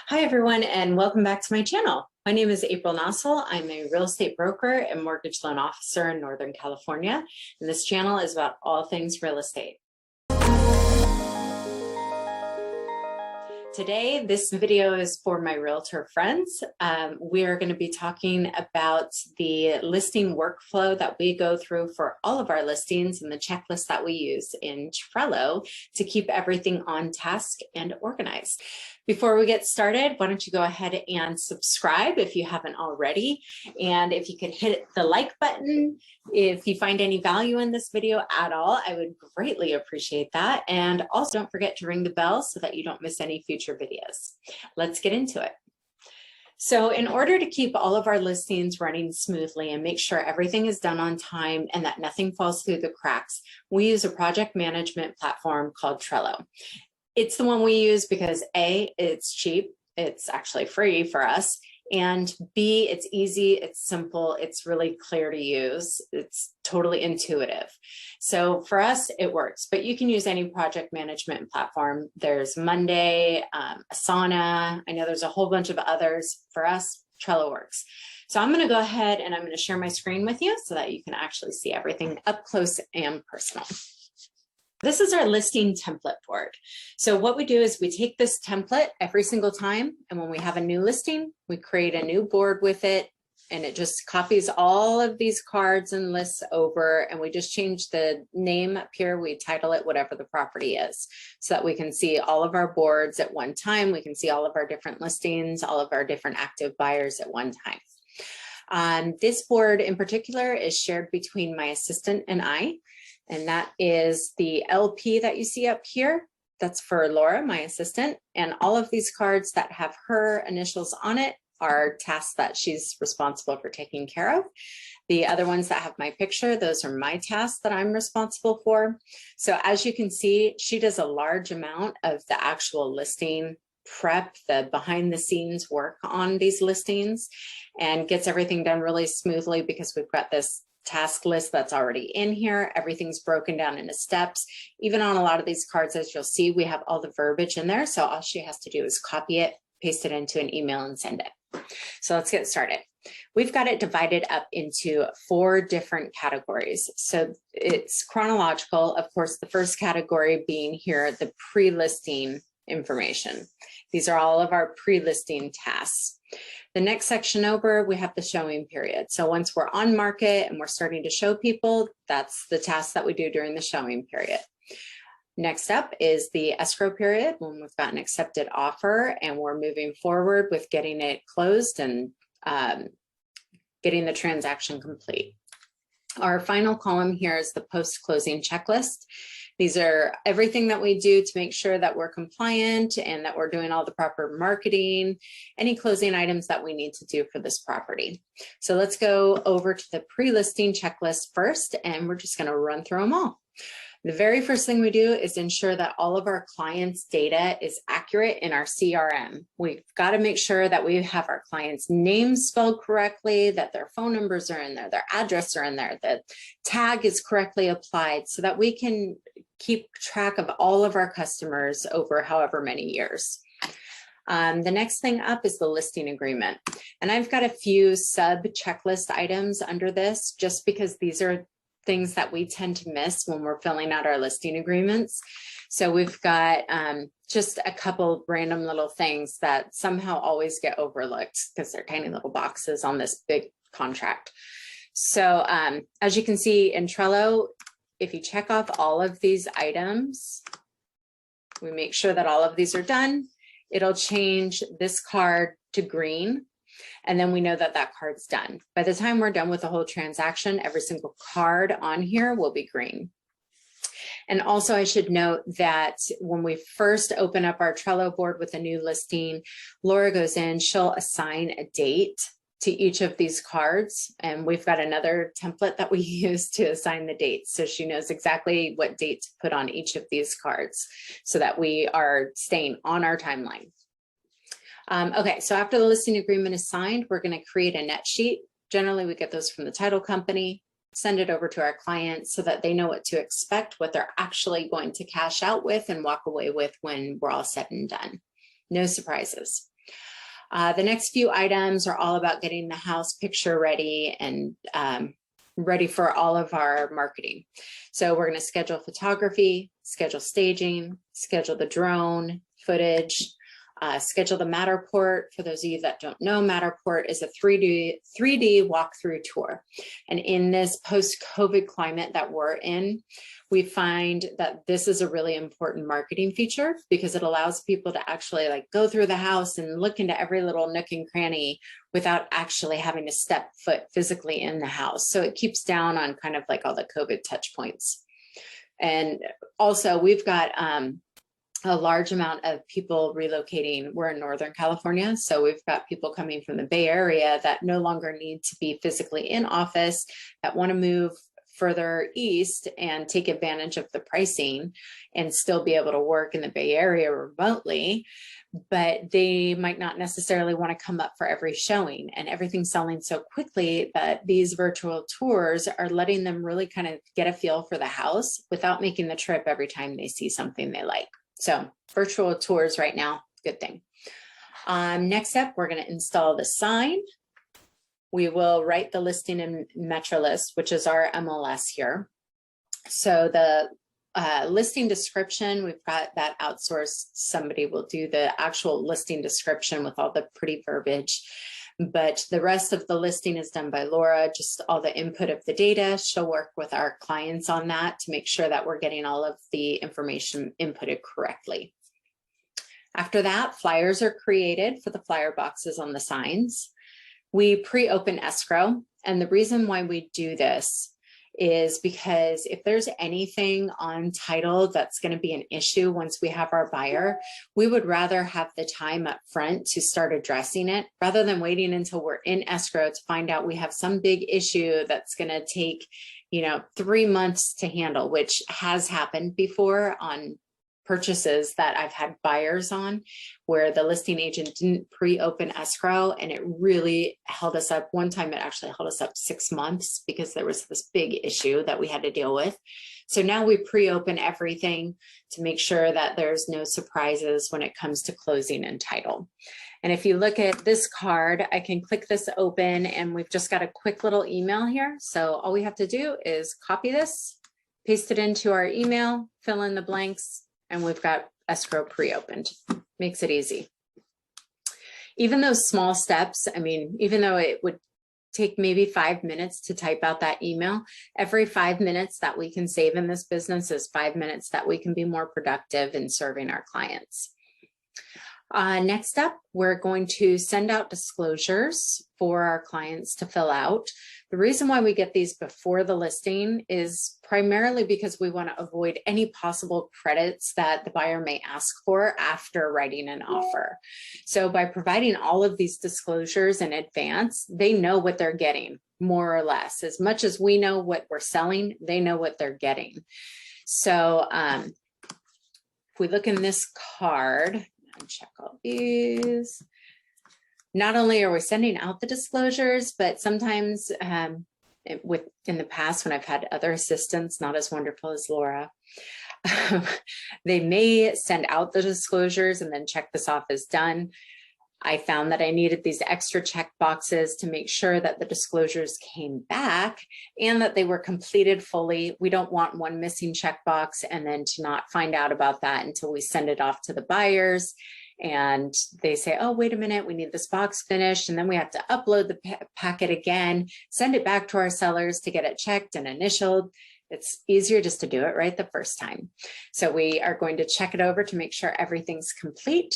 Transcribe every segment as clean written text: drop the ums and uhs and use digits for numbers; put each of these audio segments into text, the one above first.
Hi, everyone, and welcome back to my channel. My name is April Noessel. I'm a real estate broker and mortgage loan officer in Northern California, and this channel is about all things real estate. Today, this video is for my realtor friends. We are going to be talking about the listing workflow that we go through for all of our listings and the checklist that we use in Trello to keep everything on task and organized. Before we get started, why don't you go ahead and subscribe if you haven't already. And if you could hit the like button, if you find any value in this video at all, I would greatly appreciate that. And also don't forget to ring the bell so that you don't miss any future videos. Let's get into it. So in order to keep all of our listings running smoothly and make sure everything is done on time and that nothing falls through the cracks, we use a project management platform called Trello. It's the one we use because A, it's cheap, it's actually free for us, and B, it's easy, it's simple, it's really clear to use, it's totally intuitive. So for us, it works, but you can use any project management platform. There's Monday, Asana, I know there's a whole bunch of others. For us, Trello works. So I'm gonna go ahead and I'm gonna share my screen with you so that you can actually see everything up close and personal. This is our listing template board. So what we do is we take this template every single time, and when we have a new listing, we create a new board with it, and it just copies all of these cards and lists over, and we just change the name up here. We title it whatever the property is so that we can see all of our boards at one time. We can see all of our different listings, all of our different active buyers at one time. This board in particular is shared between my assistant and I. And that is the LP that you see up here. That's for Laura, my assistant. And all of these cards that have her initials on it are tasks that she's responsible for taking care of. The other ones that have my picture, those are my tasks that I'm responsible for. So as you can see, she does a large amount of the actual listing prep, the behind the scenes work on these listings, and gets everything done really smoothly because we've got this task list that's already in here. Everything's broken down into steps. Even on a lot of these cards, as you'll see, we have all the verbiage in there. So all she has to do is copy it, paste it into an email and send it. So let's get started. We've got it divided up into 4 different categories. So it's chronological. Of course, the first category being here, the pre-listing information. These are all of our pre-listing tasks. The next section over, we have the showing period. So once we're on market and we're starting to show people, that's the task that we do during the showing period. Next up is the escrow period, when we've got an accepted offer and we're moving forward with getting it closed and getting the transaction complete. Our final column here is the post-closing checklist. These are everything that we do to make sure that we're compliant and that we're doing all the proper marketing, any closing items that we need to do for this property. So let's go over to the pre-listing checklist first, and we're just going to run through them all. The very first thing we do is ensure that all of our clients' data is accurate in our CRM. We've got to make sure that we have our clients' names spelled correctly, that their phone numbers are in there, their address are in there, the tag is correctly applied so that we can keep track of all of our customers over however many years. The next thing up is the listing agreement. And I've got a few sub checklist items under this just because these are things that we tend to miss when we're filling out our listing agreements. So we've got just a couple random little things that somehow always get overlooked because they're tiny little boxes on this big contract. So as you can see in Trello, if you check off all of these items, we make sure that all of these are done, it'll change this card to green. And then we know that that card's done. By the time we're done with the whole transaction, every single card on here will be green. And also I should note that when we first open up our Trello board with a new listing, Laura goes in, she'll assign a date to each of these cards. And we've got another template that we use to assign the dates. So she knows exactly what date to put on each of these cards so that we are staying on our timeline. Okay, so after the listing agreement is signed, we're going to create a net sheet. Generally, we get those from the title company, send it over to our clients so that they know what to expect, what they're actually going to cash out with and walk away with when we're all said and done. No surprises. The next few items are all about getting the house picture ready and ready for all of our marketing. So we're going to schedule photography, schedule staging, schedule the drone footage, schedule the Matterport. For those of you that don't know, Matterport is a 3D walkthrough tour. And in this post-COVID climate that we're in, we find that this is a really important marketing feature because it allows people to actually like go through the house and look into every little nook and cranny without actually having to step foot physically in the house. So it keeps down on kind of like all the COVID touch points. And also we've got a large amount of people relocating. We're in Northern California, so we've got people coming from the Bay Area that no longer need to be physically in office, that want to move further east and take advantage of the pricing and still be able to work in the Bay Area remotely, but they might not necessarily want to come up for every showing, and everything's selling so quickly that these virtual tours are letting them really kind of get a feel for the house without making the trip every time they see something they like. So virtual tours right now, good thing. Next up, we're going to install the sign. We will write the listing in MetroList, which is our MLS here. So the listing description, we've got that outsourced. Somebody will do the actual listing description with all the pretty verbiage. But the rest of the listing is done by Laura, just all the input of the data. She'll work with our clients on that to make sure that we're getting all of the information inputted correctly. After that, flyers are created for the flyer boxes on the signs. We pre-open escrow, and the reason why we do this is because if there's anything on title that's going to be an issue once we have our buyer, we would rather have the time up front to start addressing it rather than waiting until we're in escrow to find out we have some big issue that's going to take, 3 months to handle, which has happened before on purchases that I've had buyers on where the listing agent didn't pre-open escrow, and it really held us up. One time it actually held us up 6 months because there was this big issue that we had to deal with. So now we pre-open everything to make sure that there's no surprises when it comes to closing and title. And if you look at this card, I can click this open and we've just got a quick little email here. So all we have to do is copy this, paste it into our email, fill in the blanks, and we've got escrow pre-opened. Makes it easy. Even those small steps, even though it would take maybe 5 minutes to type out that email, every 5 minutes that we can save in this business is 5 minutes that we can be more productive in serving our clients. Next up, we're going to send out disclosures for our clients to fill out. The reason why we get these before the listing is primarily because we want to avoid any possible credits that the buyer may ask for after writing an offer. So by providing all of these disclosures in advance, they know what they're getting, more or less. As much as we know what we're selling, they know what they're getting. So if we look in this card, and check all these. Not only are we sending out the disclosures, but sometimes in the past when I've had other assistants, not as wonderful as Laura, they may send out the disclosures and then check this off as done. I found that I needed these extra check boxes to make sure that the disclosures came back and that they were completed fully. We don't want one missing checkbox and then to not find out about that until we send it off to the buyers and they say, oh, wait a minute, we need this box finished. And then we have to upload the packet again, send it back to our sellers to get it checked and initialed. It's easier just to do it right the first time. So we are going to check it over to make sure everything's complete.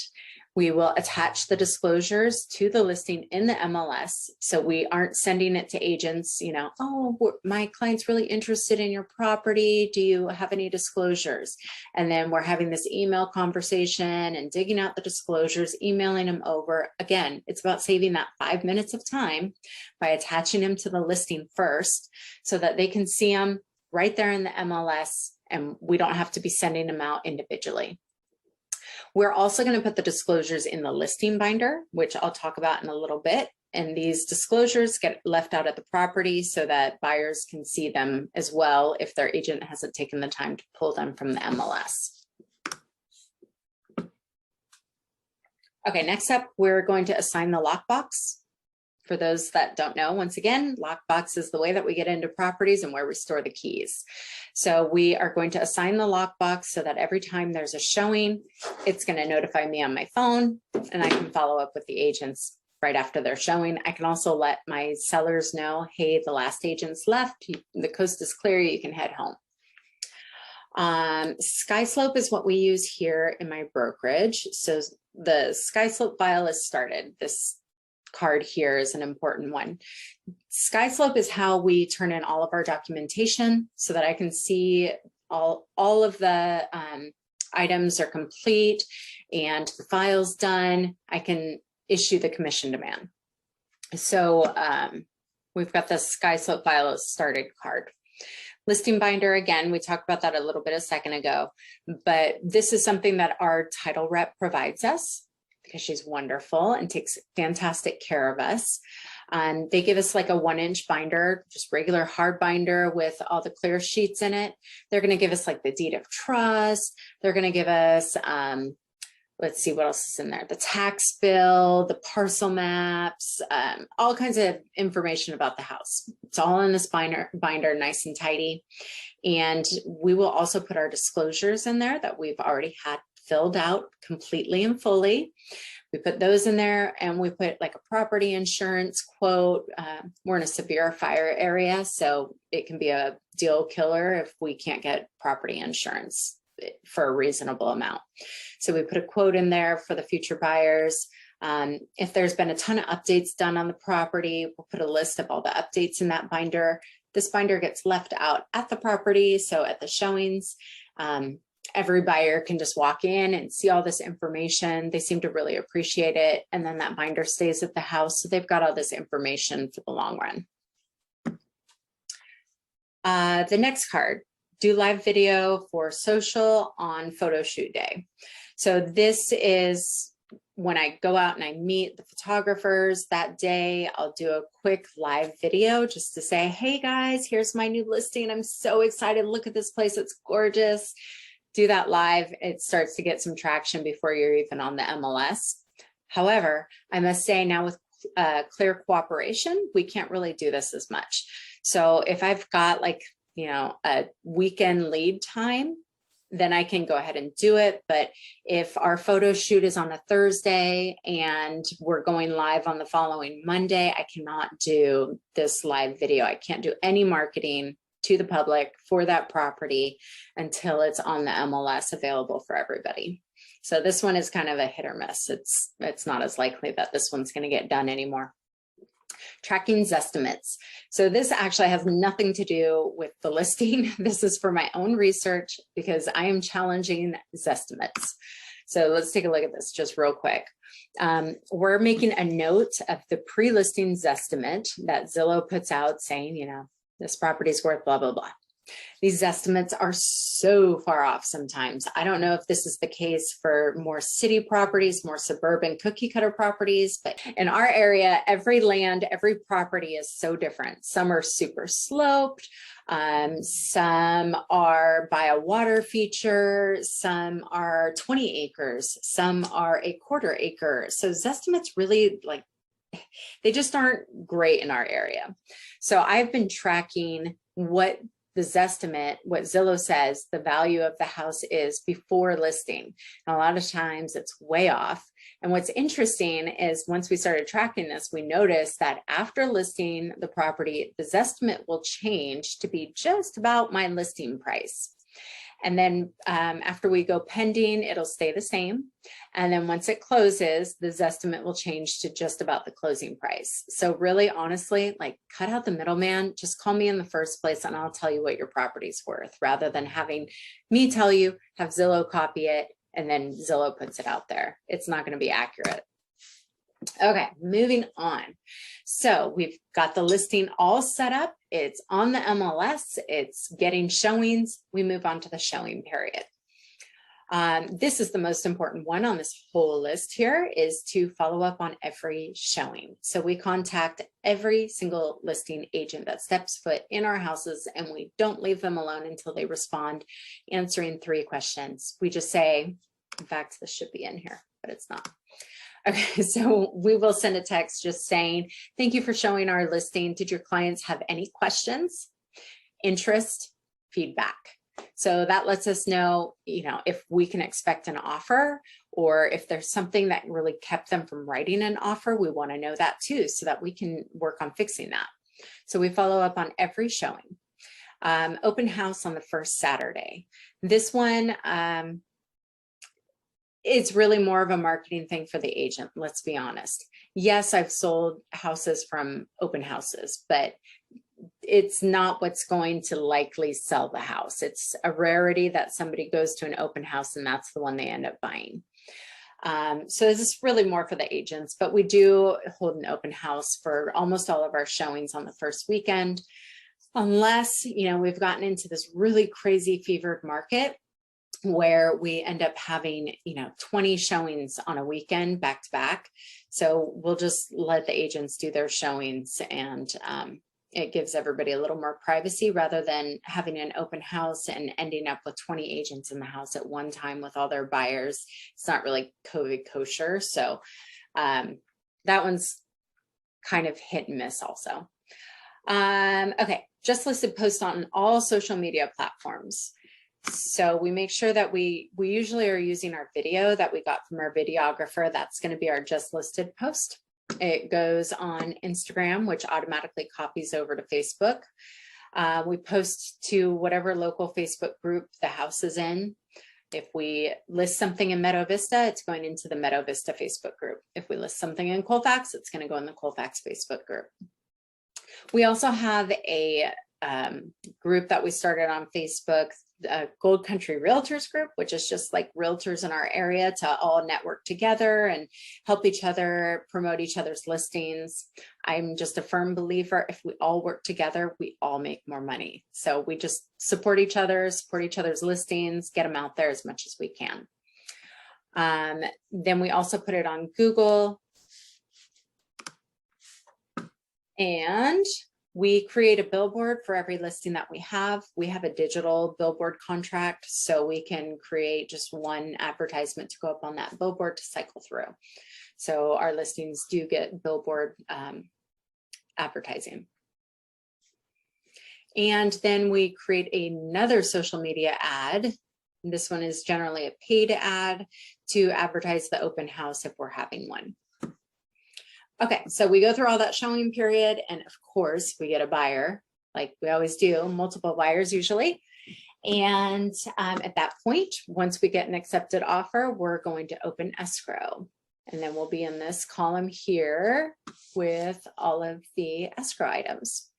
We will attach the disclosures to the listing in the MLS. So we aren't sending it to agents, oh, my client's really interested in your property. Do you have any disclosures? And then we're having this email conversation and digging out the disclosures, emailing them over. Again, it's about saving that 5 minutes of time by attaching them to the listing first so that they can see them right there in the MLS and we don't have to be sending them out individually. We're also going to put the disclosures in the listing binder, which I'll talk about in a little bit. And these disclosures get left out at the property so that buyers can see them as well if their agent hasn't taken the time to pull them from the MLS. Okay, next up, we're going to assign the lockbox. For those that don't know, once again, lockbox is the way that we get into properties and where we store the keys. So we are going to assign the lockbox so that every time there's a showing, it's going to notify me on my phone, and I can follow up with the agents right after they're showing. I can also let my sellers know, hey, the last agent's left, the coast is clear, you can head home. SkySlope is what we use here in my brokerage. So the SkySlope file is started. This card here is an important one. SkySlope is how we turn in all of our documentation so that I can see all of the items are complete and the file's done. I can issue the commission demand. So we've got the SkySlope file started card. Listing binder, again, we talked about that a little bit a second ago, but this is something that our title rep provides us because she's wonderful and takes fantastic care of us. They give us like a 1-inch binder, just regular hard binder with all the clear sheets in it. They're going to give us like the deed of trust. They're going to give us, let's see what else is in there. The tax bill, the parcel maps, all kinds of information about the house. It's all in this binder, nice and tidy. And we will also put our disclosures in there that we've already had filled out completely and fully. We put those in there, and we put like a property insurance quote. We're in a severe fire area, so it can be a deal killer if we can't get property insurance for a reasonable amount. So we put a quote in there for the future buyers. If there's been a ton of updates done on the property, we'll put a list of all the updates in that binder. This binder gets left out at the property, so at the showings, every buyer can just walk in and see all this information. They seem to really appreciate it. And then that binder stays at the house. So they've got all this information for the long run. The next card, do live video for social on photo shoot day. So this is when I go out and I meet the photographers that day. I'll do a quick live video just to say, hey guys, here's my new listing. I'm so excited. Look at this place. It's gorgeous. Do that live. It starts to get some traction before you're even on the MLS. However, I must say now with clear cooperation, we can't really do this as much. So if I've got like, you know, a weekend lead time, then I can go ahead and do it. But if our photo shoot is on a Thursday and we're going live on the following Monday, I cannot do this live video. I can't do any marketing to the public for that property until it's on the MLS available for everybody. So this one is kind of a hit or miss. It's not as likely that this one's going to get done anymore. Tracking Zestimates. So this actually has nothing to do with the listing. This is for my own research because I am challenging Zestimates. So let's take a look at this just real quick. We're making a note of the pre-listing Zestimate that Zillow puts out saying, you know, this property is worth blah, blah, blah. These estimates are so far off sometimes. I don't know if this is the case for more city properties, more suburban cookie cutter properties, but in our area, every land, every property is so different. Some are super sloped. Some are by a water feature. Some are 20 acres. Some are a quarter acre. So Zestimates really like, they just aren't great in our area. So I've been tracking what the Zestimate, what Zillow says the value of the house is before listing. And a lot of times it's way off. And what's interesting is once we started tracking this, we noticed that after listing the property, the Zestimate will change to be just about my listing price. And then after we go pending, it'll stay the same. And then once it closes, the Zestimate will change to just about the closing price. So really, honestly, like cut out the middleman, just call me in the first place and I'll tell you what your property's worth rather than having me tell you, have Zillow copy it, and then Zillow puts it out there. It's not going to be accurate. Okay, moving on. So we've got the listing all set up. It's on the MLS. It's getting showings. We move on to the showing period. This is the most important one on this whole list here is to follow up on every showing. So we contact every single listing agent that steps foot in our houses and we don't leave them alone until they respond, answering 3 questions. We just say, in fact, this should be in here, but it's not. Okay, so we will send a text just saying, thank you for showing our listing. Did your clients have any questions, interest, feedback? So that lets us know, if we can expect an offer, or if there's something that really kept them from writing an offer, we want to know that too, so that we can work on fixing that. So we follow up on every showing. Open house on the first Saturday. This one, it's really more of a marketing thing for the agent, let's be honest. Yes, I've sold houses from open houses, but it's not what's going to likely sell the house. It's a rarity that somebody goes to an open house and that's the one they end up buying. So this is really more for the agents, but we do hold an open house for almost all of our showings on the first weekend, unless, we've gotten into this really crazy fevered market where we end up having, 20 showings on a weekend back to back. So we'll just let the agents do their showings, and it gives everybody a little more privacy rather than having an open house and ending up with 20 agents in the house at one time with all their buyers. It's not really COVID kosher. So that one's kind of hit and miss also. Okay, just listed posts on all social media platforms. So we make sure that we usually are using our video that we got from our videographer. That's going to be our just listed post. It goes on Instagram, which automatically copies over to Facebook. We post to whatever local Facebook group the house is in. If we list something in Meadow Vista, it's going into the Meadow Vista Facebook group. If we list something in Colfax, it's going to go in the Colfax Facebook group. We also have a group that we started on Facebook, Gold Country Realtors group, which is just like realtors in our area to all network together and help each other, promote each other's listings. I'm just a firm believer, if we all work together, we all make more money. So we just support each other's listings, get them out there as much as we can. Then we also put it on Google, and we create a billboard for every listing that we have. We have a digital billboard contract, so we can create just one advertisement to go up on that billboard to cycle through. So our listings do get billboard advertising. And then we create another social media ad. This one is generally a paid ad to advertise the open house if we're having one. Okay, so we go through all that showing period, and of course we get a buyer, like we always do, multiple buyers usually. And at that point, once we get an accepted offer, we're going to open escrow. And then we'll be in this column here with all of the escrow items.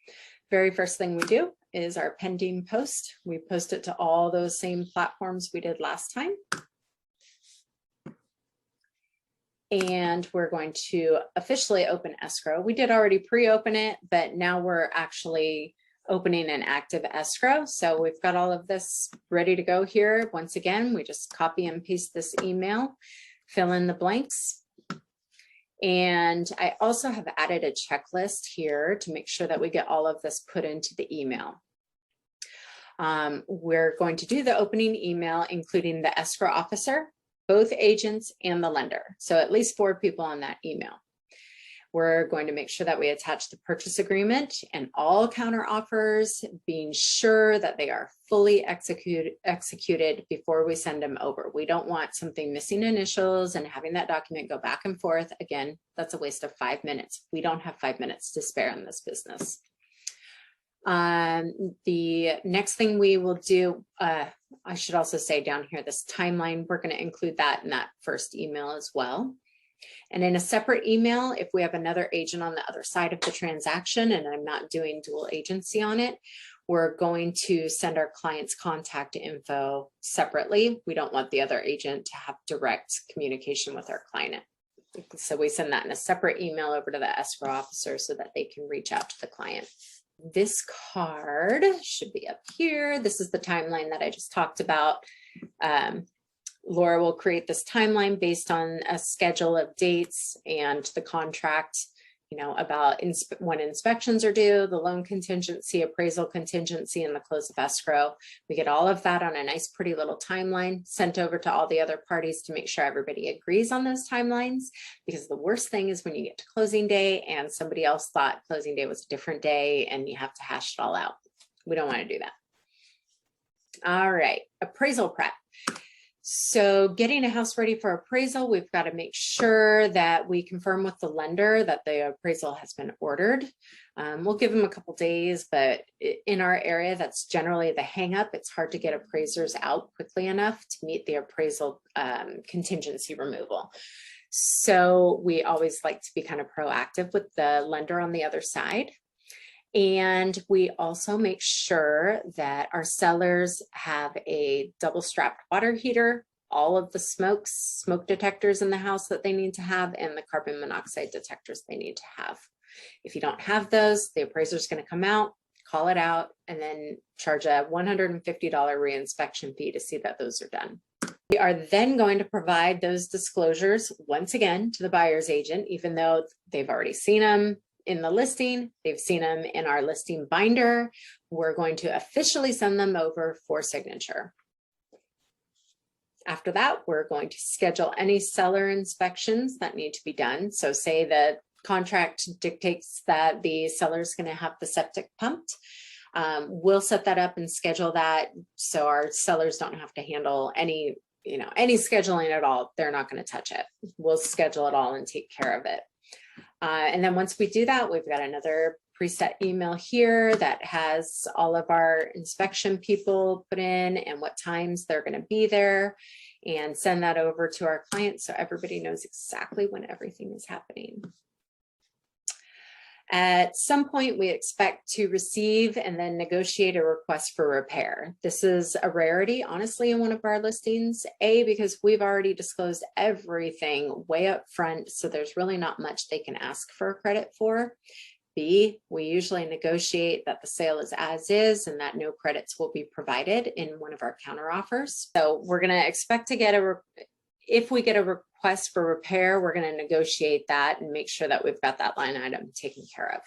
Very first thing we do is our pending post. We post it to all those same platforms we did last time. And we're going to officially open escrow. We did already pre-open it, but now we're actually opening an active escrow. So we've got all of this ready to go here. Once again, we just copy and paste this email, fill in the blanks. And I also have added a checklist here to make sure that we get all of this put into the email. We're going to do the opening email, including the escrow officer, both agents, and the lender. So at least 4 people on that email. We're going to make sure that we attach the purchase agreement and all counter offers, being sure that they are fully executed before we send them over. We don't want something missing initials and having that document go back and forth. Again, that's a waste of 5 minutes. We don't have 5 minutes to spare in this business. The next thing we will do, I should also say down here, this timeline, we're going to include that in that first email as well. And in a separate email, if we have another agent on the other side of the transaction and I'm not doing dual agency on it, we're going to send our client's contact info separately. We don't want the other agent to have direct communication with our client. So we send that in a separate email over to the escrow officer so that they can reach out to the client. This card should be up here. This is the timeline that I just talked about. Laura will create this timeline based on a schedule of dates and the contract about when inspections are due, the loan contingency, appraisal contingency, and the close of escrow. We get all of that on a nice, pretty little timeline sent over to all the other parties to make sure everybody agrees on those timelines. Because the worst thing is when you get to closing day and somebody else thought closing day was a different day and you have to hash it all out. We don't want to do that. All right, appraisal prep. So getting a house ready for appraisal, we've got to make sure that we confirm with the lender that the appraisal has been ordered. We'll give them a couple days, but in our area, that's generally the hang up. It's hard to get appraisers out quickly enough to meet the appraisal contingency removal. So we always like to be kind of proactive with the lender on the other side. And we also make sure that our sellers have a double strapped water heater, all of the smoke detectors in the house that they need to have, and the carbon monoxide detectors they need to have. If you don't have those, the appraiser is going to come out, call it out, and then charge a $150 reinspection fee to see that those are done. We are then going to provide those disclosures once again to the buyer's agent, even though they've already seen them in the listing, they've seen them in our listing binder. We're going to officially send them over for signature. After that, we're going to schedule any seller inspections that need to be done. So say the contract dictates that the seller is going to have the septic pumped. We'll set that up and schedule that so our sellers don't have to handle any scheduling at all. They're not going to touch it. We'll schedule it all and take care of it. And then once we do that, we've got another preset email here that has all of our inspection people put in and what times they're going to be there, and send that over to our clients so everybody knows exactly when everything is happening. At some point, we expect to receive and then negotiate a request for repair. This is a rarity, honestly, in one of our listings. A, because we've already disclosed everything way up front, so there's really not much they can ask for credit for. B, we usually negotiate that the sale is as is and that no credits will be provided in one of our counteroffers. So we're going to expect to get if we get a request for repair, we're going to negotiate that and make sure that we've got that line item taken care of.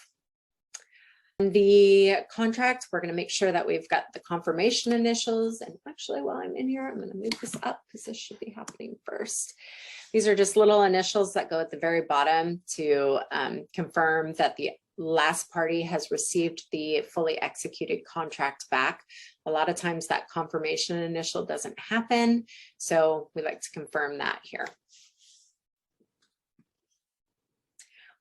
In the contract, we're going to make sure that we've got the confirmation initials. And actually, while I'm in here, I'm going to move this up because this should be happening first. These are just little initials that go at the very bottom to confirm that the last party has received the fully executed contract back. A lot of times that confirmation initial doesn't happen, so we like to confirm that here.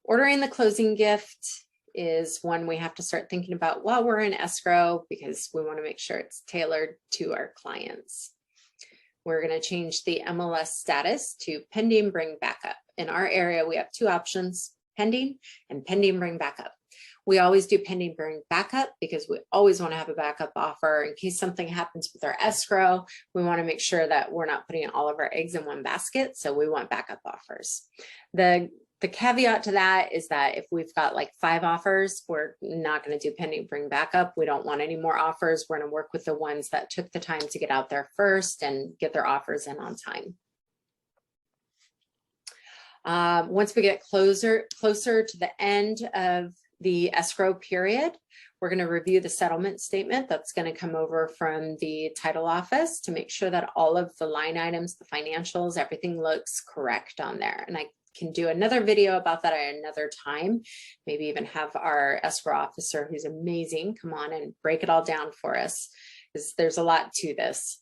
Ordering the closing gift is one we have to start thinking about while we're in escrow, because we want to make sure it's tailored to our clients. We're going to change the MLS status to pending bring backup. In our area, we have two options: pending and pending bring backup. We always do pending bring backup because we always want to have a backup offer in case something happens with our escrow. We want to make sure that we're not putting all of our eggs in one basket, so we want backup offers. The caveat to that is that if we've got like 5 offers, we're not going to do pending bring backup. We don't want any more offers. We're going to work with the ones that took the time to get out there first and get their offers in on time. Once we get closer to the end of the escrow period, we're going to review the settlement statement that's going to come over from the title office to make sure that all of the line items, the financials, everything looks correct on there. And I can do another video about that at another time, maybe even have our escrow officer, who's amazing, come on and break it all down for us, because there's a lot to this.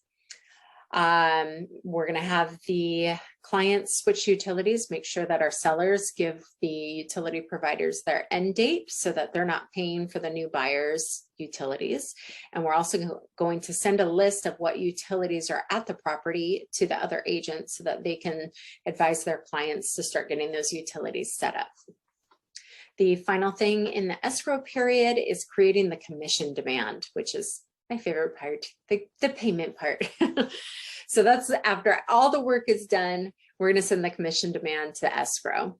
We're going to have the clients switch utilities, make sure that our sellers give the utility providers their end date so that they're not paying for the new buyer's utilities. And we're also going to send a list of what utilities are at the property to the other agents so that they can advise their clients to start getting those utilities set up. The final thing in the escrow period is creating the commission demand, which is my favorite part, the payment part. So that's after all the work is done, we're going to send the commission demand to escrow.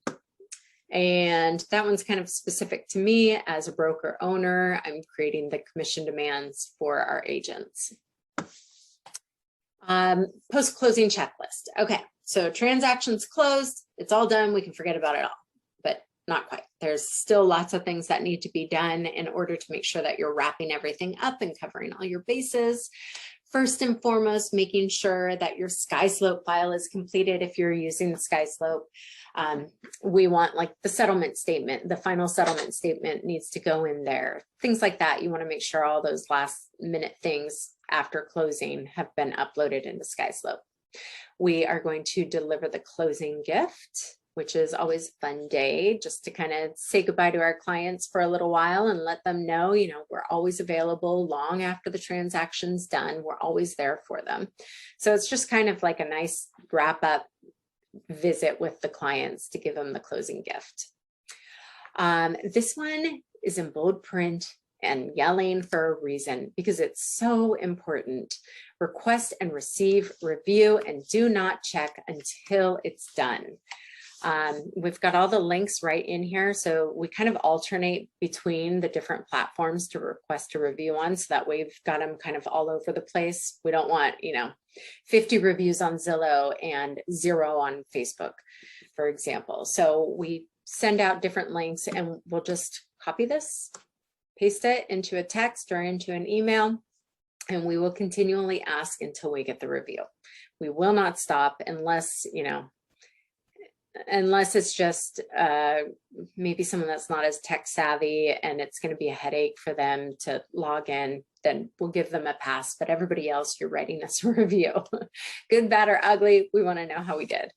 And that one's kind of specific to me as a broker owner. I'm creating the commission demands for our agents. Post-closing checklist. Okay, so transactions closed, it's all done, we can forget about it all. But not quite. There's still lots of things that need to be done in order to make sure that you're wrapping everything up and covering all your bases. First and foremost, making sure that your SkySlope file is completed if you're using SkySlope. We want like the settlement statement, the final settlement statement needs to go in there. Things like that. You want to make sure all those last minute things after closing have been uploaded into SkySlope. We are going to deliver the closing gift, which is always a fun day, just to kind of say goodbye to our clients for a little while and let them know, you know, we're always available long after the transaction's done. We're always there for them. So it's just kind of like a nice wrap up visit with the clients to give them the closing gift. This one is in bold print and yelling for a reason because it's so important. Request and receive, review, and do not check until it's done. We've got all the links right in here. So we kind of alternate between the different platforms to request a review on. So that way we've got them kind of all over the place. We don't want, you know, 50 reviews on Zillow and 0 on Facebook, for example. So we send out different links and we'll just copy this, paste it into a text or into an email, and we will continually ask until we get the review. We will not stop unless, you know, unless it's just maybe someone that's not as tech savvy and it's going to be a headache for them to log in, then we'll give them a pass. But everybody else, you're writing us a review. Good, bad, or ugly, we want to know how we did.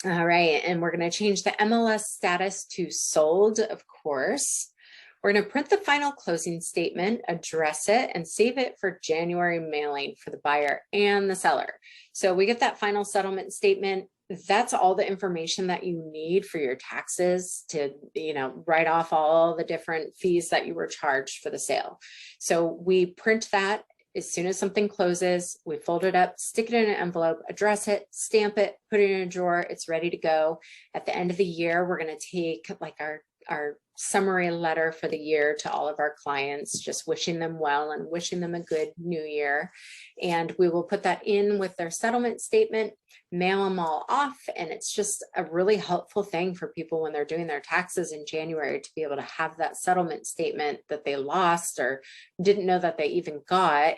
All right, and we're going to change the MLS status to sold, of course. We're going to print the final closing statement, address it, and save it for January mailing for the buyer and the seller. So we get that final settlement statement. That's all the information that you need for your taxes to, you know, write off all the different fees that you were charged for the sale. So we print that as soon as something closes, we fold it up, stick it in an envelope, address it, stamp it, put it in a drawer. It's ready to go. At the end of the year, we're going to take like our summary letter for the year to all of our clients, just wishing them well and wishing them a good new year. And we will put that in with their settlement statement, mail them all off. And it's just a really helpful thing for people when they're doing their taxes in January to be able to have that settlement statement that they lost or didn't know that they even got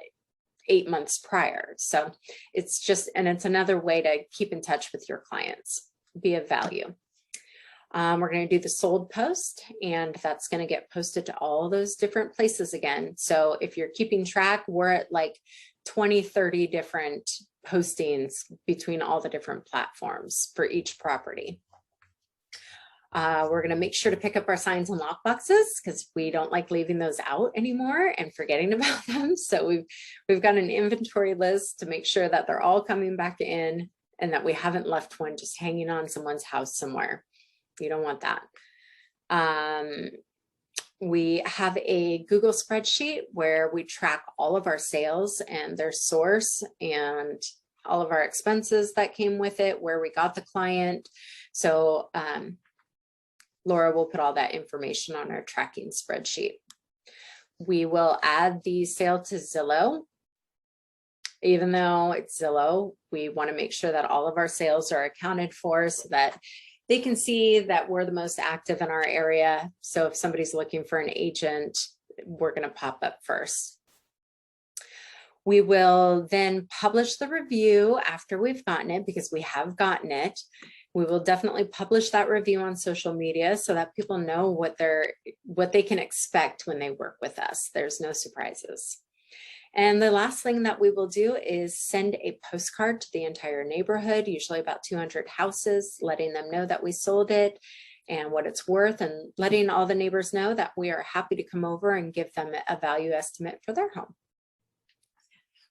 8 months prior. So it's just, and it's another way to keep in touch with your clients, be of value. We're going to do the sold post, and that's going to get posted to all those different places again. So if you're keeping track, we're at like 20, 30 different postings between all the different platforms for each property. We're going to make sure to pick up our signs and lock boxes because we don't like leaving those out anymore and forgetting about them. So we've got an inventory list to make sure that they're all coming back in and that we haven't left one just hanging on someone's house somewhere. You don't want that. We have a Google spreadsheet where we track all of our sales and their source and all of our expenses that came with it, where we got the client. So Laura will put all that information on our tracking spreadsheet. We will add the sale to Zillow. Even though it's Zillow, we want to make sure that all of our sales are accounted for so that they can see that we're the most active in our area. So if somebody's looking for an agent, we're going to pop up first. We will then publish the review after we've gotten it, because we have gotten it. We will definitely publish that review on social media so that people know what they can expect when they work with us. There's no surprises. And the last thing that we will do is send a postcard to the entire neighborhood, usually about 200 houses, letting them know that we sold it and what it's worth, and letting all the neighbors know that we are happy to come over and give them a value estimate for their home.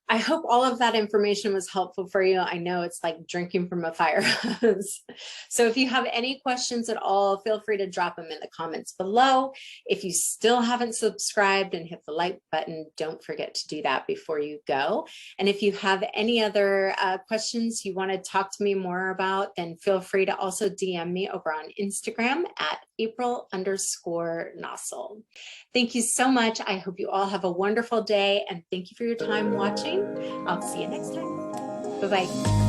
I hope all of that information was helpful for you. I know it's like drinking from a fire hose. So if you have any questions at all, feel free to drop them in the comments below. If you still haven't subscribed and hit the like button, don't forget to do that before you go. And if you have any other questions you want to talk to me more about, then feel free to also DM me over on Instagram at April_Noessel. Thank you so much. I hope you all have a wonderful day, and thank you for your time watching. I'll see you next time. Bye-bye.